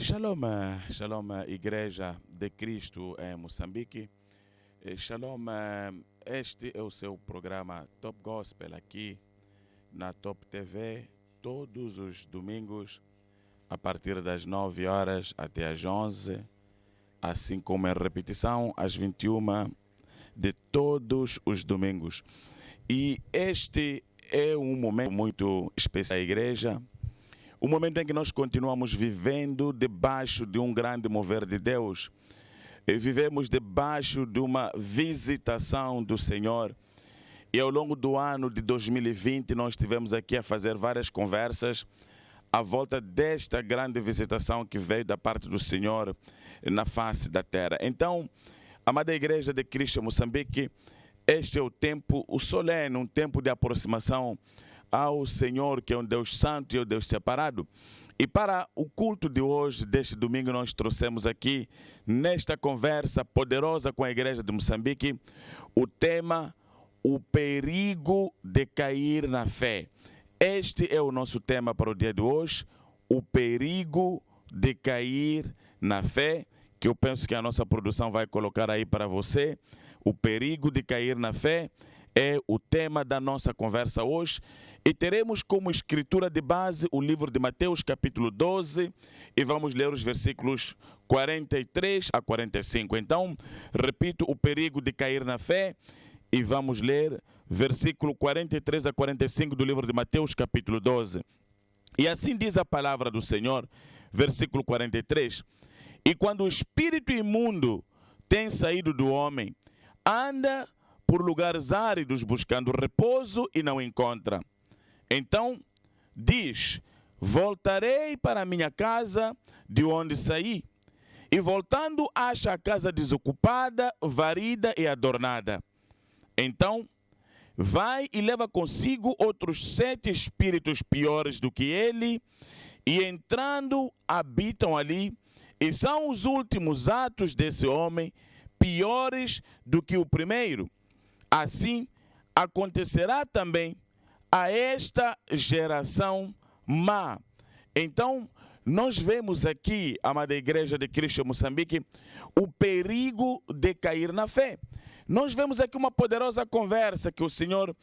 Shalom, shalom, Igreja de Cristo em Moçambique. Shalom, este é o seu programa Top Gospel aqui na Top TV, todos os domingos, a partir das 9 horas até às 11, assim como em repetição às 21 de todos os domingos. E este é um momento muito especial da igreja, um momento em que nós continuamos vivendo debaixo de um grande mover de Deus. Vivemos debaixo de uma visitação do Senhor. E ao longo do ano de 2020 nós estivemos aqui a fazer várias conversas à volta desta grande visitação que veio da parte do Senhor na face da terra. Então, amada Igreja de Cristo em Moçambique, este é o tempo, o solene, um tempo de aproximação ao Senhor, que é um Deus santo e um Deus separado. E para o culto de hoje, deste domingo, nós trouxemos aqui, nesta conversa poderosa com a Igreja de Moçambique, o tema, o perigo de cair na fé. Este é o nosso tema para o dia de hoje, o perigo de cair na fé, que eu penso que a nossa produção vai colocar aí para você. O perigo de cair na fé é o tema da nossa conversa hoje. E teremos como escritura de base o livro de Mateus, capítulo 12, e vamos ler os versículos 43 a 45. Então, repito, o perigo de cair na fé, e vamos ler versículo 43 a 45 do livro de Mateus, capítulo 12. E assim diz a palavra do Senhor, versículo 43. E quando o espírito imundo tem saído do homem, anda por lugares áridos buscando repouso e não encontra. Então diz: voltarei para a minha casa de onde saí. E voltando acha a casa desocupada, varrida e adornada. Então vai e leva consigo outros 7 espíritos piores do que ele, e entrando habitam ali, e são os últimos atos desse homem piores do que o primeiro. Assim acontecerá também a esta geração má. Então, nós vemos aqui, amada Igreja de Cristo em Moçambique, o perigo de cair na fé. Nós vemos aqui uma poderosa conversa que o Senhor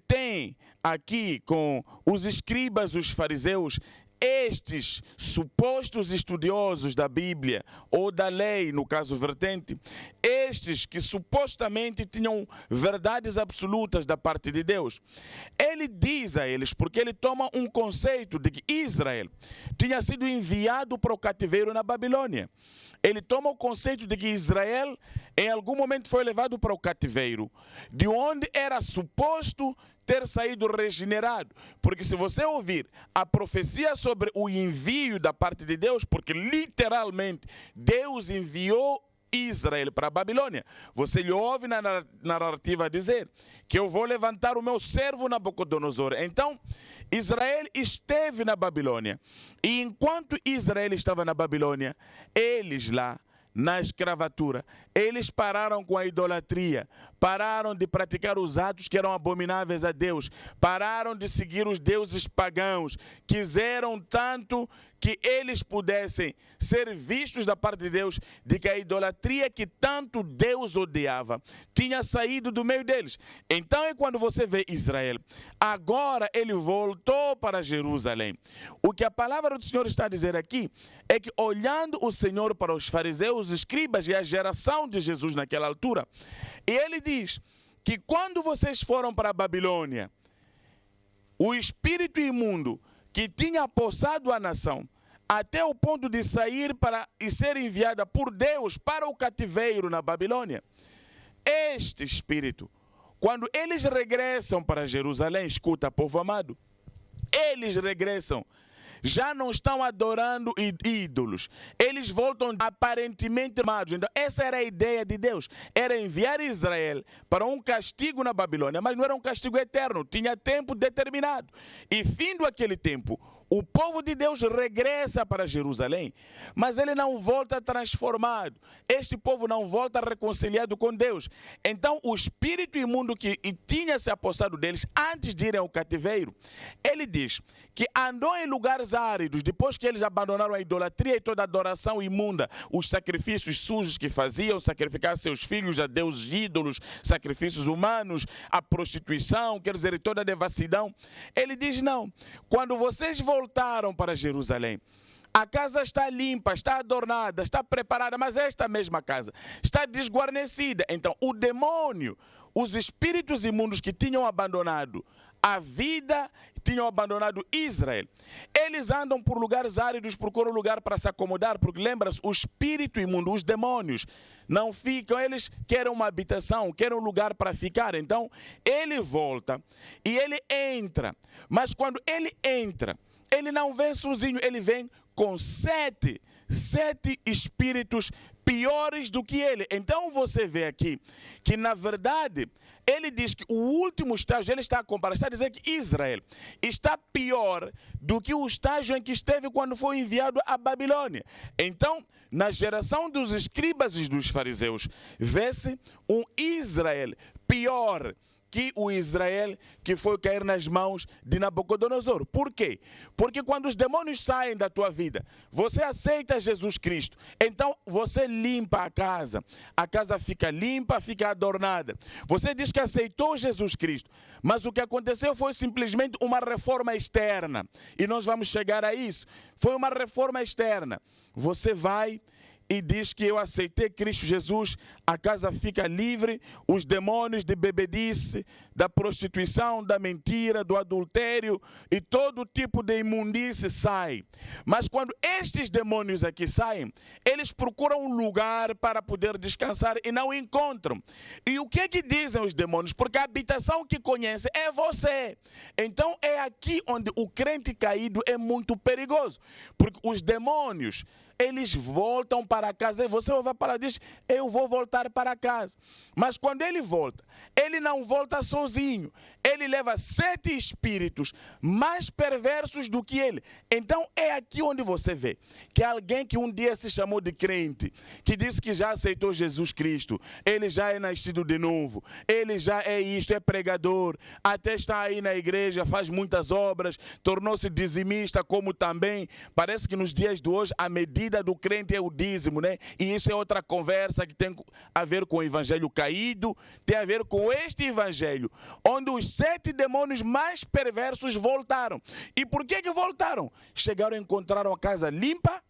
tem aqui com os escribas, os fariseus, estes supostos estudiosos da Bíblia ou da lei, no caso vertente, estes que supostamente tinham verdades absolutas da parte de Deus. Ele diz a eles, porque ele toma um conceito de que Israel tinha sido enviado para o cativeiro na Babilônia. Ele toma o conceito de que Israel em algum momento foi levado para o cativeiro, de onde era suposto ter saído regenerado. Porque se você ouvir a profecia sobre o envio da parte de Deus, porque literalmente Deus enviou Israel para a Babilônia, você lhe ouve na narrativa dizer que eu vou levantar o meu servo Nabucodonosor. Então, Israel esteve na Babilônia. E enquanto Israel estava na Babilônia, eles lá, na escravatura, eles pararam com a idolatria, pararam de praticar os atos que eram abomináveis a Deus, pararam de seguir os deuses pagãos, quiseram tanto que eles pudessem ser vistos da parte de Deus, de que a idolatria que tanto Deus odiava tinha saído do meio deles. Então é quando você vê Israel, agora ele voltou para Jerusalém. O que a palavra do Senhor está a dizer aqui é que, olhando o Senhor para os fariseus, os escribas e a geração de Jesus naquela altura, e ele diz que quando vocês foram para a Babilônia, o espírito imundo que tinha apossado a nação, até o ponto de sair para e ser enviada por Deus para o cativeiro na Babilônia, este espírito, quando eles regressam para Jerusalém, escuta, povo amado, eles regressam, já não estão adorando ídolos. Eles voltam aparentemente amados. Então, essa era a ideia de Deus. Era enviar Israel para um castigo na Babilônia, mas não era um castigo eterno. Tinha tempo determinado. E, findo aquele tempo, O povo de Deus regressa para Jerusalém, mas ele não volta transformado. Este povo não volta reconciliado com Deus. Então, o espírito imundo que tinha se apossado deles antes de irem ao cativeiro, ele diz que andou em lugares áridos, depois que eles abandonaram a idolatria e toda a adoração imunda, os sacrifícios sujos que faziam, sacrificar seus filhos a deuses ídolos, sacrifícios humanos, a prostituição, quer dizer, toda a devassidão. Ele diz, não, quando vocês voltaram para Jerusalém, a casa está limpa, está adornada, está preparada, mas esta mesma casa está desguarnecida. Então, o demônio, os espíritos imundos que tinham abandonado a vida, tinham abandonado Israel, eles andam por lugares áridos, procuram lugar para se acomodar, porque lembra-se, o espírito imundo, os demônios, não ficam, eles querem uma habitação, querem um lugar para ficar. Então, ele volta e ele entra, mas quando ele entra, ele não vem sozinho, ele vem com sete espíritos piores do que ele. Então você vê aqui que, na verdade, ele diz que o último estágio, ele está a comparar, está a dizer que Israel está pior do que o estágio em que esteve quando foi enviado à Babilônia. Então, na geração dos escribas e dos fariseus, vê-se um Israel pior que o Israel que foi cair nas mãos de Nabucodonosor. Por quê? Porque quando os demônios saem da tua vida, você aceita Jesus Cristo, então você limpa a casa fica limpa, fica adornada. Você diz que aceitou Jesus Cristo, mas o que aconteceu foi simplesmente uma reforma externa, e nós vamos chegar a isso. Foi uma reforma externa. Você vai e diz que eu aceitei Cristo Jesus, a casa fica livre, os demônios de bebedice, da prostituição, da mentira, do adultério e todo tipo de imundície saem. Mas quando estes demônios aqui saem, eles procuram um lugar para poder descansar e não encontram. E o que é que dizem os demônios? Porque a habitação que conhece é você. Então é aqui onde o crente caído é muito perigoso, porque os demônios, eles voltam para casa, e você vai para lá e diz, eu vou voltar para casa. Mas quando ele volta, ele não volta sozinho. Ele leva 7 espíritos mais perversos do que ele. Então é aqui onde você vê que alguém que um dia se chamou de crente, que disse que já aceitou Jesus Cristo, ele já é nascido de novo, ele já é isto, é pregador, até está aí na igreja, faz muitas obras, tornou-se dizimista, como também, parece que nos dias de hoje a medida do crente é o dízimo, né? E isso é outra conversa que tem a ver com o evangelho caído, tem a ver com este evangelho, onde os 7 demônios mais perversos voltaram. E por que voltaram? Chegaram e encontraram a casa limpa,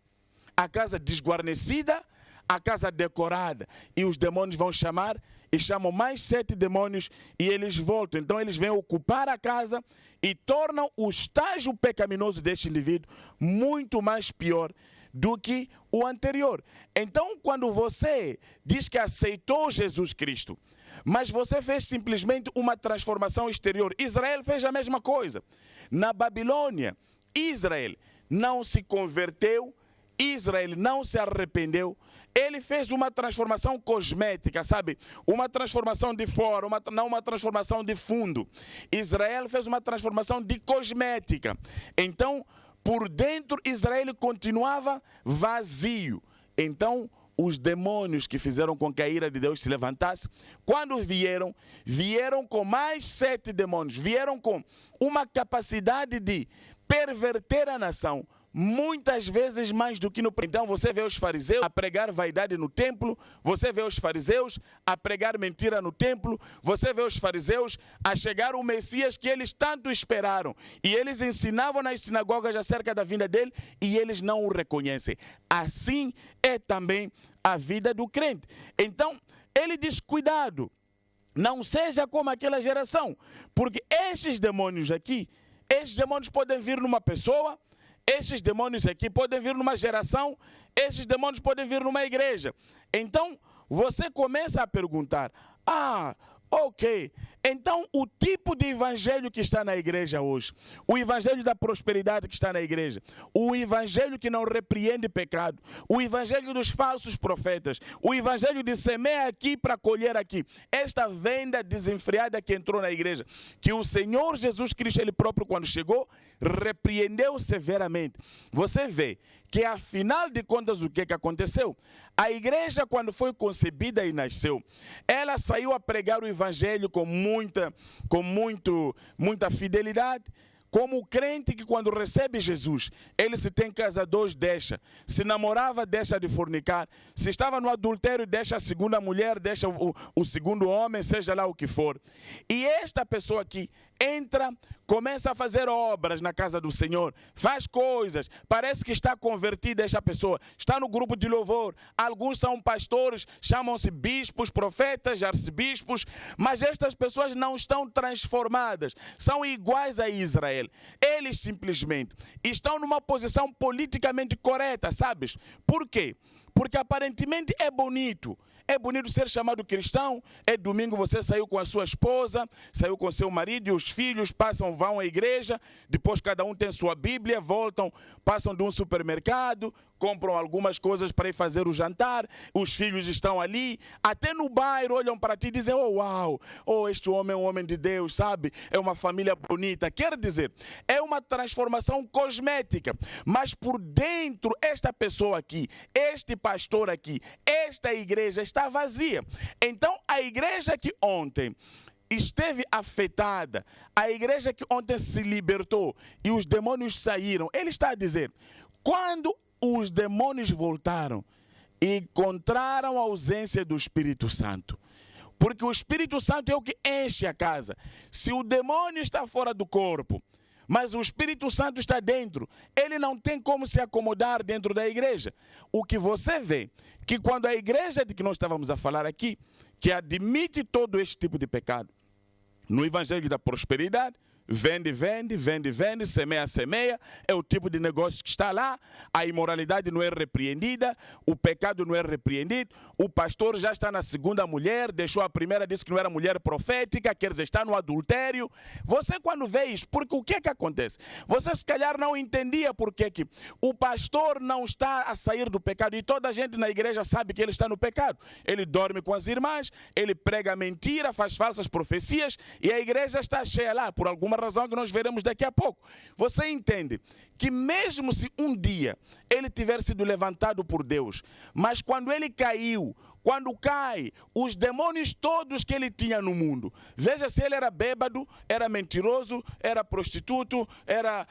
a casa desguarnecida, a casa decorada. E os demônios vão chamar e chamam mais 7 demônios e eles voltam. Então eles vêm ocupar a casa e tornam o estágio pecaminoso deste indivíduo muito mais pior do que o anterior. Então, quando você diz que aceitou Jesus Cristo, mas você fez simplesmente uma transformação exterior, Israel fez a mesma coisa. Na Babilônia, Israel não se converteu, Israel não se arrependeu, ele fez uma transformação cosmética, sabe? Uma transformação de fora, não uma transformação de fundo. Israel fez uma transformação de cosmética. Então, por dentro, Israel continuava vazio. Então, os demônios que fizeram com que a ira de Deus se levantasse, quando vieram com mais 7 demônios, vieram com uma capacidade de perverter a nação, muitas vezes mais do que no... Então você vê os fariseus a pregar vaidade no templo, você vê os fariseus a pregar mentira no templo, você vê os fariseus a chegar o Messias que eles tanto esperaram, e eles ensinavam nas sinagogas acerca da vinda dele, e eles não o reconhecem. Assim é também a vida do crente. Então ele diz, cuidado, não seja como aquela geração, porque esses demônios aqui, esses demônios podem vir numa pessoa, esses demônios aqui podem vir numa geração, esses demônios podem vir numa igreja. Então, você começa a perguntar, ok, Então, o tipo de evangelho que está na igreja hoje, o evangelho da prosperidade que está na igreja, o evangelho que não repreende pecado, o evangelho dos falsos profetas, o evangelho de semear aqui para colher aqui, esta venda desenfreada que entrou na igreja, que o Senhor Jesus Cristo, Ele próprio, quando chegou, repreendeu severamente. Você vê que, afinal de contas, o que aconteceu? A igreja, quando foi concebida e nasceu, ela saiu a pregar o evangelho com muita fidelidade. Como o crente que, quando recebe Jesus, ele, se tem casadores, deixa. Se namorava, deixa de fornicar. Se estava no adultério, deixa a segunda mulher, deixa o segundo homem, seja lá o que for. E esta pessoa aqui entra, começa a fazer obras na casa do Senhor, faz coisas, parece que está convertida esta pessoa, está no grupo de louvor, alguns são pastores, chamam-se bispos, profetas, arcebispos, mas estas pessoas não estão transformadas, são iguais a Israel. Eles simplesmente estão numa posição politicamente correta, sabes? Por quê? Porque aparentemente é bonito ser chamado cristão. É domingo, você saiu com a sua esposa, saiu com seu marido e os filhos, vão à igreja, depois cada um tem sua Bíblia, voltam, passam de um supermercado, compram algumas coisas para ir fazer o jantar, os filhos estão ali, até no bairro olham para ti e dizem: oh, uau, oh, este homem é um homem de Deus, sabe? É uma família bonita. Quer dizer, é uma transformação cosmética, mas por dentro, esta pessoa aqui, este pastor aqui, esta igreja está vazia. Então, a igreja que ontem esteve afetada, a igreja que ontem se libertou e os demônios saíram, ele está a dizer, quando os demônios voltaram, encontraram a ausência do Espírito Santo. Porque o Espírito Santo é o que enche a casa. Se o demônio está fora do corpo, mas o Espírito Santo está dentro, ele não tem como se acomodar dentro da igreja. O que você vê, que quando a igreja de que nós estávamos a falar aqui, que admite todo este tipo de pecado, no evangelho da prosperidade, vende, semeia, é o tipo de negócio que está lá, a imoralidade não é repreendida, o pecado não é repreendido, o pastor já está na segunda mulher, deixou a primeira, disse que não era mulher profética, quer dizer, está no adultério. Você, quando vê isso, porque o que é que acontece? Você se calhar não entendia porque que o pastor não está a sair do pecado, e toda a gente na igreja sabe que ele está no pecado. Ele dorme com as irmãs, ele prega mentira, faz falsas profecias, e a igreja está cheia lá, por alguma razão que nós veremos daqui a pouco. Você entende que mesmo se um dia ele tiver sido levantado por Deus, mas quando ele caiu, quando cai, os demônios todos que ele tinha no mundo, veja se ele era bêbado, era mentiroso, era prostituto, era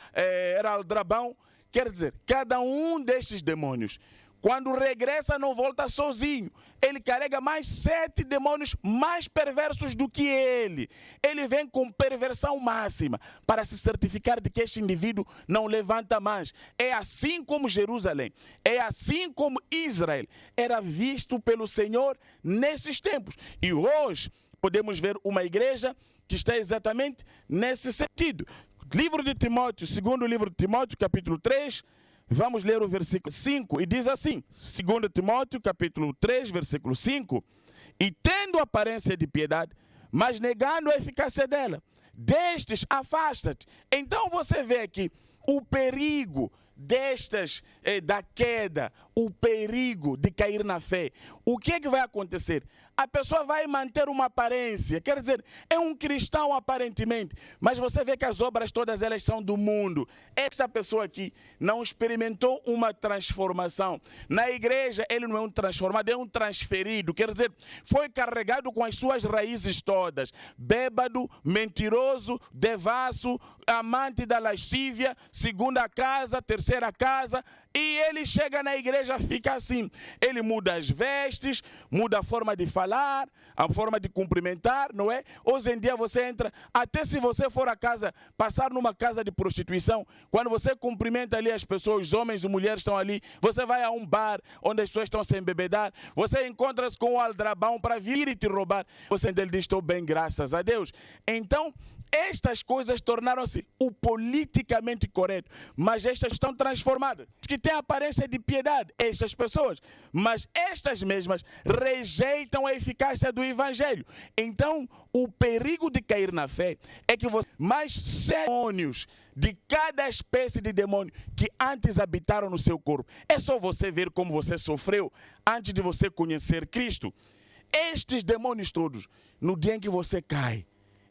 aldrabão, quer dizer, cada um destes demônios, quando regressa, não volta sozinho. Ele carrega mais 7 demônios mais perversos do que ele. Ele vem com perversão máxima para se certificar de que este indivíduo não levanta mais. É assim como Jerusalém, é assim como Israel era visto pelo Senhor nesses tempos. E hoje podemos ver uma igreja que está exatamente nesse sentido. Livro de Timóteo, segundo livro de Timóteo, capítulo 3, vamos ler o versículo 5, e diz assim, 2 Timóteo, capítulo 3, versículo 5, e tendo aparência de piedade, mas negando a eficácia dela, destes afasta-te. Então você vê aqui o perigo destas, da queda, o perigo de cair na fé. O que é que vai acontecer? A pessoa vai manter uma aparência, quer dizer, é um cristão aparentemente, mas você vê que as obras todas elas são do mundo. Esta pessoa aqui não experimentou uma transformação. Na igreja ele não é um transformado, é um transferido, quer dizer, foi carregado com as suas raízes todas. Bêbado, mentiroso, devasso, amante da lascívia, segunda casa, terceira casa, e ele chega na igreja, fica assim. Ele muda as vestes, muda a forma de falar, a forma de cumprimentar, não é? Hoje em dia você entra, até se você for a casa, passar numa casa de prostituição, quando você cumprimenta ali as pessoas, os homens e mulheres estão ali, você vai a um bar onde as pessoas estão a se embebedar, você encontra-se com o aldrabão para vir e te roubar. Você dele diz, estou bem, graças a Deus. Então, estas coisas tornaram-se o politicamente correto, mas estas estão transformadas. Que têm aparência de piedade, estas pessoas, mas estas mesmas rejeitam a eficácia do evangelho. Então, o perigo de cair na fé é que você, mais demônios de cada espécie de demônio que antes habitaram no seu corpo. É só você ver como você sofreu antes de você conhecer Cristo. Estes demônios todos, no dia em que você cai,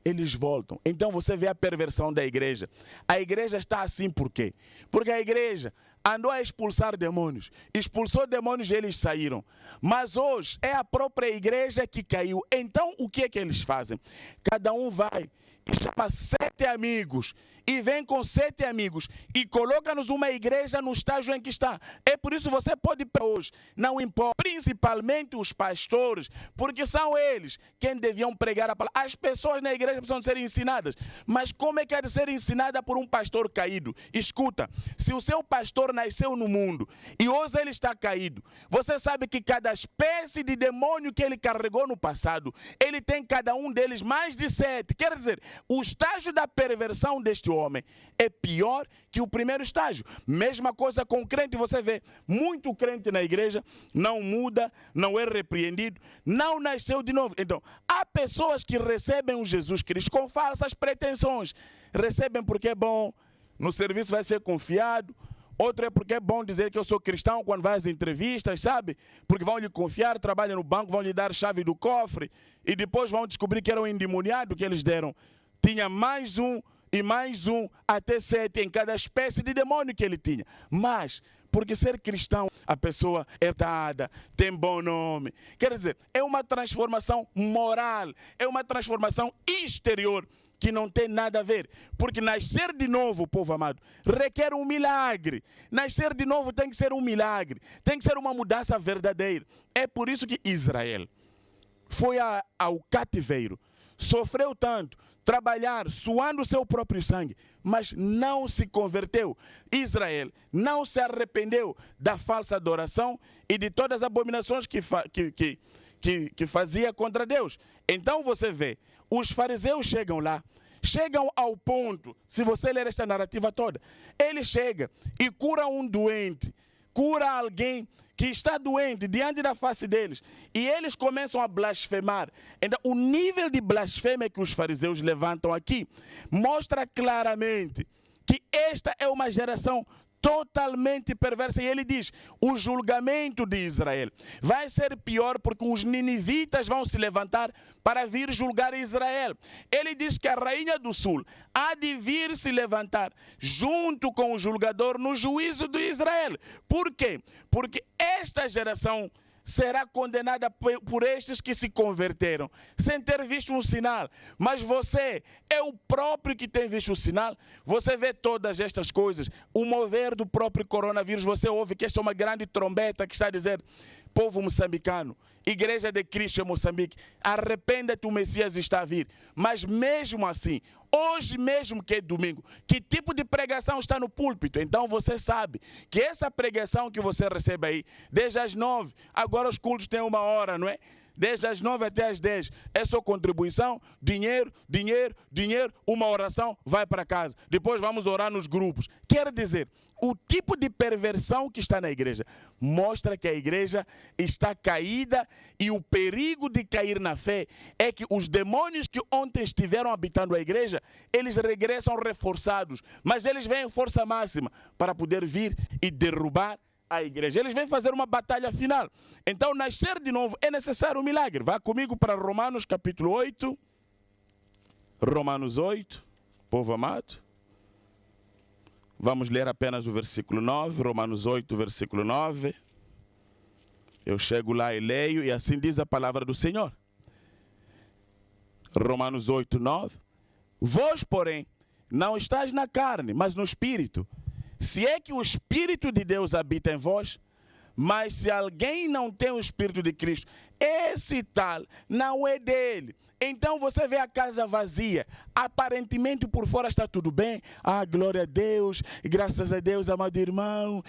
eles voltam. Então você vê a perversão da igreja. A igreja está assim por quê? Porque a igreja andou a expulsar demônios. Expulsou demônios e eles saíram. Mas hoje é a própria igreja que caiu. Então o que é que eles fazem? Cada um vai e chama 7 amigos. E vem com 7 amigos e coloca-nos uma igreja no estágio em que está. É por isso que você pode ir hoje, não importa, principalmente os pastores, porque são eles quem deviam pregar a palavra. As pessoas na igreja precisam ser ensinadas, mas como é que há de ser ensinada por um pastor caído? Escuta, se o seu pastor nasceu no mundo e hoje ele está caído, você sabe que cada espécie de demônio que ele carregou no passado, ele tem cada um deles mais de 7. Quer dizer, o estágio da perversão deste homem é pior que o primeiro estágio. Mesma coisa com o crente, você vê, muito crente na igreja não muda, não é repreendido, não nasceu de novo. Então, há pessoas que recebem o Jesus Cristo com falsas pretensões. Recebem porque é bom, no serviço vai ser confiado. Outro é porque é bom dizer que eu sou cristão quando vai às entrevistas, sabe? Porque vão lhe confiar, trabalham no banco, vão lhe dar a chave do cofre e depois vão descobrir que era um endemoniado que eles deram. Tinha mais um e mais um, até 7 em cada espécie de demônio que ele tinha. Mas, porque ser cristão, a pessoa é dada, tem bom nome. Quer dizer, é uma transformação moral, é uma transformação exterior que não tem nada a ver. Porque nascer de novo, povo amado, requer um milagre. Nascer de novo tem que ser um milagre, tem que ser uma mudança verdadeira. É por isso que Israel foi ao cativeiro, sofreu tanto, trabalhar, suando o seu próprio sangue, mas não se converteu. Israel não se arrependeu da falsa adoração e de todas as abominações que fazia contra Deus. Então você vê, os fariseus chegam lá, chegam ao ponto, se você ler esta narrativa toda, ele chega e cura um doente, cura alguém que está doente diante da face deles, e eles começam a blasfemar. Então, o nível de blasfêmia que os fariseus levantam aqui mostra claramente que esta é uma geração totalmente perversa. E ele diz, o julgamento de Israel vai ser pior porque os ninivitas vão se levantar para vir julgar Israel. Ele diz que a rainha do sul há de vir se levantar junto com o julgador no juízo de Israel. Por quê? Porque esta geração será condenada por estes que se converteram, sem ter visto um sinal. Mas você é o próprio que tem visto o sinal. Você vê todas estas coisas, o mover do próprio coronavírus. Você ouve que esta é uma grande trombeta que está a dizer, povo moçambicano, Igreja de Cristo em Moçambique, arrependa-te, o Messias está a vir. Mas mesmo assim, hoje mesmo que é domingo, que tipo de pregação está no púlpito? Então você sabe que essa pregação que você recebe aí, desde as 9, agora os cultos têm 1 hora, não é? Desde as 9 até as 10, é só contribuição, dinheiro, dinheiro, dinheiro, uma oração, vai para casa. Depois vamos orar nos grupos. Quer dizer, o tipo de perversão que está na igreja mostra que a igreja está caída, e o perigo de cair na fé é que os demônios que ontem estiveram habitando a igreja, eles regressam reforçados, mas eles vêm em força máxima para poder vir e derrubar a igreja. Eles vêm fazer uma batalha final. Então, nascer de novo é necessário um milagre. Vá comigo para Romanos capítulo 8. Romanos 8, povo amado. Vamos ler apenas o versículo 9, Romanos 8, versículo 9. Eu chego lá e leio, e assim diz a palavra do Senhor. Romanos 8, 9. Vós, porém, não estáis na carne, mas no Espírito. Se é que o Espírito de Deus habita em vós, mas se alguém não tem o Espírito de Cristo, esse tal não é dele. Então você vê a casa vazia, aparentemente por fora está tudo bem, glória a Deus, graças a Deus, amado irmão,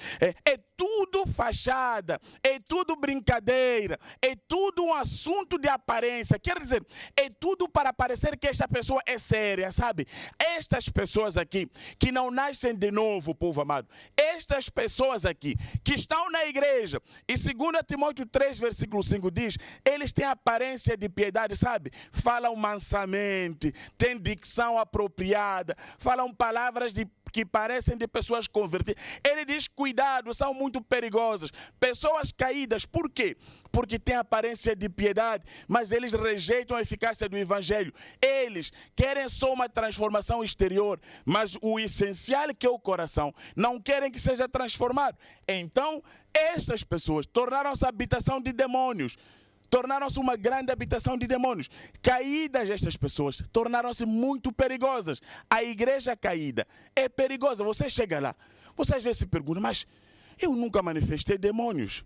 é tudo fachada, é tudo brincadeira, é tudo um assunto de aparência. Quer dizer, é tudo para parecer que esta pessoa é séria, sabe? Estas pessoas aqui que não nascem de novo, povo amado, estas pessoas aqui que estão na igreja, e 2 Timóteo 3, versículo 5 diz, eles têm aparência de piedade, sabe? Falam mansamente, têm dicção apropriada, falam palavras que parecem de pessoas convertidas. Ele diz, cuidado, são muito perigosas. Pessoas caídas, por quê? Porque têm aparência de piedade, mas eles rejeitam a eficácia do evangelho. Eles querem só uma transformação exterior, mas o essencial que é o coração, não querem que seja transformado. Então, estas pessoas tornaram-se habitação de demônios. Tornaram-se uma grande habitação de demônios. Caídas estas pessoas tornaram-se muito perigosas. A igreja caída é perigosa. Você chega lá, você às vezes se pergunta, mas eu nunca manifestei demônios.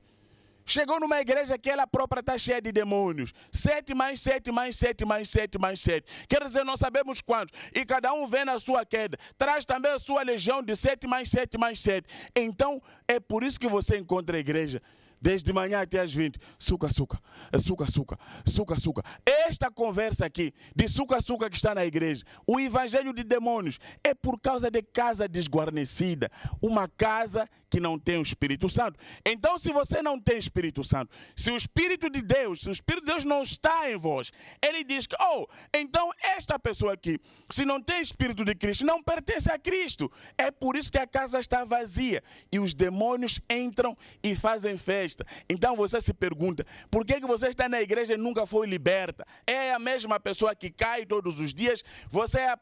Chegou numa igreja que ela própria está cheia de demônios. 7 mais 7 mais 7 mais 7 mais 7. Quer dizer, não sabemos quantos. E cada um vem na sua queda. Traz também a sua legião de 7 mais 7 mais 7. Então, é por isso que você encontra a igreja desde manhã até às 20, suca. Esta conversa aqui, de suca que está na igreja, o evangelho de demônios, é por causa de casa desguarnecida, uma casa que não tem o Espírito Santo. Então, se você não tem Espírito Santo, se o Espírito de Deus não está em vós, ele diz que, então esta pessoa aqui, se não tem Espírito de Cristo, não pertence a Cristo. É por isso que a casa está vazia e os demônios entram e fazem festa. Então você se pergunta, por que você está na igreja e nunca foi liberta? É a mesma pessoa que cai todos os dias, você é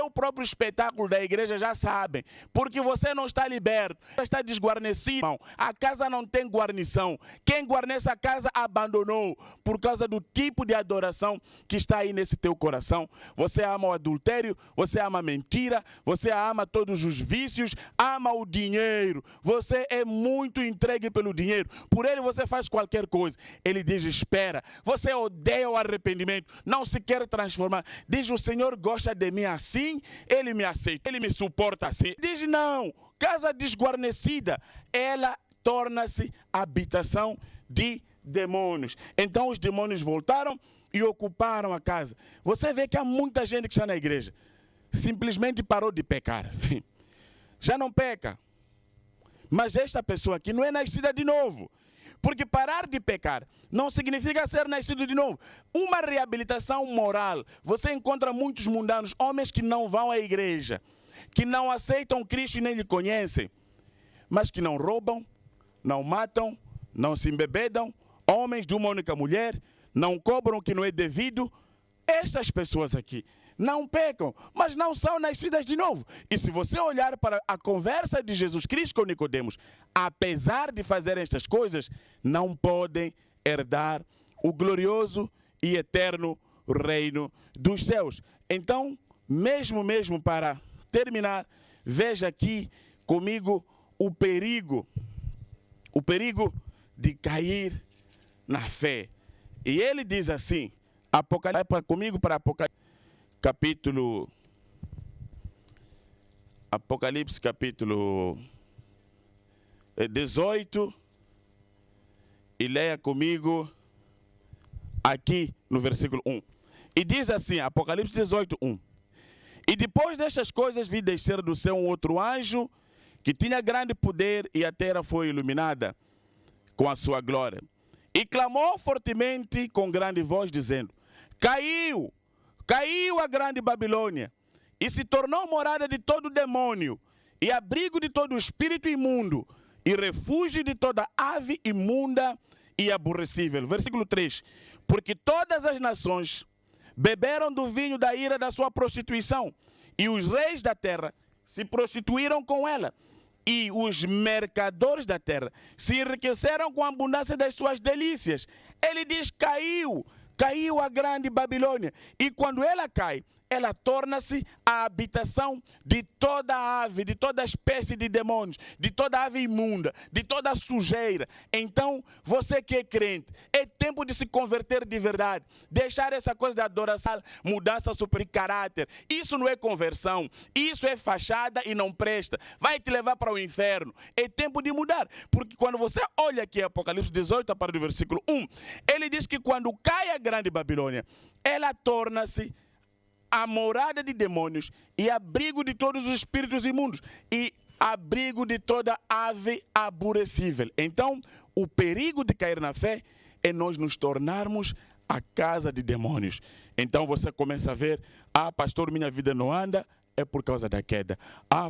o próprio espetáculo da igreja, já sabem, porque você não está liberto, você está desguarnecido, a casa não tem guarnição, quem guarnece a casa abandonou, por causa do tipo de adoração que está aí nesse teu coração. Você ama o adultério, você ama a mentira, você ama todos os vícios, ama o dinheiro, você é muito entregue pelo dinheiro, por ele você faz qualquer coisa. Ele diz, espera, você odeia o arrependimento, não se quer transformar. Diz, o Senhor gosta de mim assim, ele me aceita, ele me suporta assim. Diz, não, casa desguarnecida, ela torna-se habitação de demônios. Então os demônios voltaram e ocuparam a casa. Você vê que há muita gente que está na igreja, simplesmente parou de pecar. Já não peca. Mas esta pessoa aqui não é nascida de novo. Porque parar de pecar não significa ser nascido de novo. Uma reabilitação moral. Você encontra muitos mundanos, homens que não vão à igreja, que não aceitam Cristo e nem lhe conhecem, mas que não roubam, não matam, não se embebedam, homens de uma única mulher, não cobram o que não é devido. Estas pessoas aqui não pecam, mas não são nascidas de novo. E se você olhar para a conversa de Jesus Cristo com Nicodemos, apesar de fazer estas coisas, não podem herdar o glorioso e eterno reino dos céus. Então, mesmo para terminar, veja aqui comigo o perigo de cair na fé. E ele diz assim, comigo para Apocalipse capítulo 18, e leia comigo aqui no versículo 1. E diz assim, Apocalipse 18, 1. E depois destas coisas vi descer do céu um outro anjo que tinha grande poder, e a terra foi iluminada com a sua glória. E clamou fortemente com grande voz, dizendo, caiu a grande Babilônia, e se tornou morada de todo demônio, e abrigo de todo espírito imundo, e refúgio de toda ave imunda e aborrecível. Versículo 3. Porque todas as nações beberam do vinho da ira da sua prostituição, e os reis da terra se prostituíram com ela, e os mercadores da terra se enriqueceram com a abundância das suas delícias. Ele diz, caiu a grande Babilônia. E quando ela cai, ela torna-se a habitação de toda ave, de toda espécie de demônios, de toda ave imunda, de toda sujeira. Então, você que é crente, é tempo de se converter de verdade. Deixar essa coisa de adoração, mudança super de caráter. Isso não é conversão. Isso é fachada e não presta. Vai te levar para o inferno. É tempo de mudar. Porque quando você olha aqui Apocalipse 18, a partir do versículo 1, ele diz que quando cai a grande Babilônia, ela torna-se a morada de demônios e abrigo de todos os espíritos imundos e abrigo de toda ave aborrecível. Então, o perigo de cair na fé é nós nos tornarmos a casa de demônios. Então você começa a ver, pastor, minha vida não anda, é por causa da queda.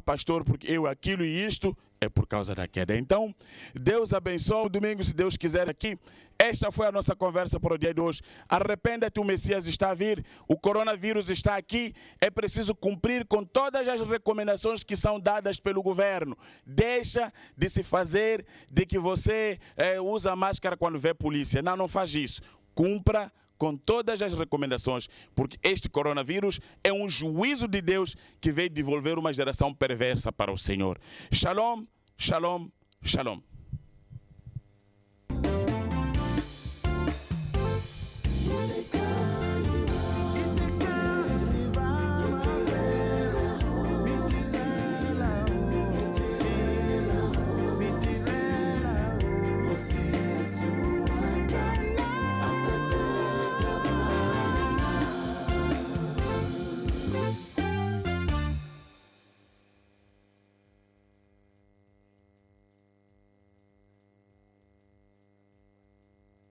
Pastor, porque eu aquilo e isto, é por causa da queda. Então, Deus abençoe o domingo, se Deus quiser aqui. Esta foi a nossa conversa para o dia de hoje. Arrependa-te, o Messias está a vir, o coronavírus está aqui, é preciso cumprir com todas as recomendações que são dadas pelo governo. Deixa de se fazer de que você usa máscara quando vê polícia. Não, não faz isso. Cumpra com todas as recomendações, porque este coronavírus é um juízo de Deus que veio devolver uma geração perversa para o Senhor. Shalom, shalom, shalom.